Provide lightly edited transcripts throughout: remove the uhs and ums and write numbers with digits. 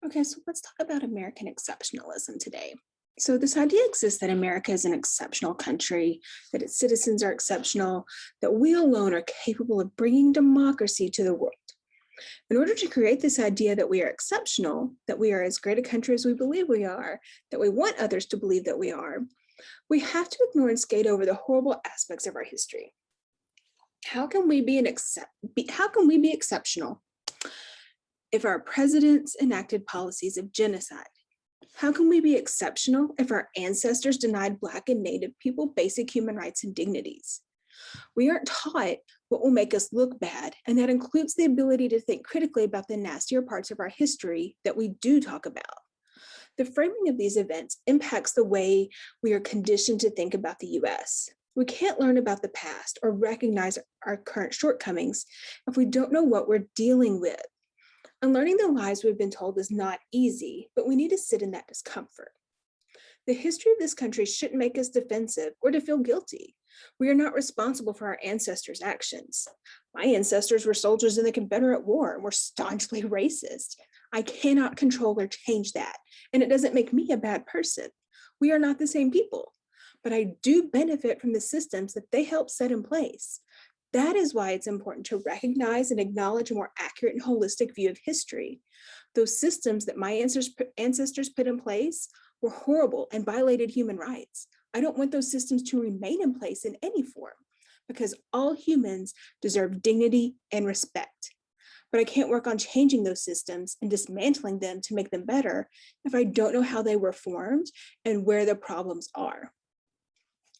Okay, so let's talk about American exceptionalism today. So, this idea exists that America is an exceptional country, that its citizens are exceptional, that we alone are capable of bringing democracy to the world. In order to create this idea that we are exceptional, that we are as great a country as we believe we are, that we want others to believe that we are, we have to ignore and skate over the horrible aspects of our history. How can we be exceptional if our presidents enacted policies of genocide? How can we be exceptional if our ancestors denied Black and Native people basic human rights and dignities? We aren't taught what will make us look bad, and that includes the ability to think critically about the nastier parts of our history that we do talk about. The framing of these events impacts the way we are conditioned to think about the US. We can't learn about the past or recognize our current shortcomings if we don't know what we're dealing with. Unlearning the lies we've been told is not easy, but we need to sit in that discomfort. The history of this country shouldn't make us defensive or to feel guilty. We are not responsible for our ancestors' actions. My ancestors were soldiers in the Confederate War and were staunchly racist. I cannot control or change that, and it doesn't make me a bad person. We are not the same people, but I do benefit from the systems that they helped set in place. That is why it's important to recognize and acknowledge a more accurate and holistic view of history. Those systems that my ancestors put in place were horrible and violated human rights. I don't want those systems to remain in place in any form because all humans deserve dignity and respect. But I can't work on changing those systems and dismantling them to make them better if I don't know how they were formed and where the problems are.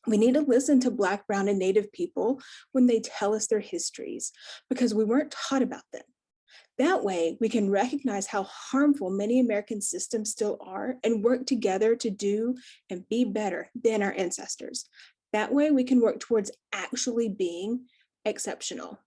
We need to listen to Black, Brown, and Native people when they tell us their histories because we weren't taught about them. That way, we can recognize how harmful many American systems still are and work together to do and be better than our ancestors. That way, we can work towards actually being exceptional.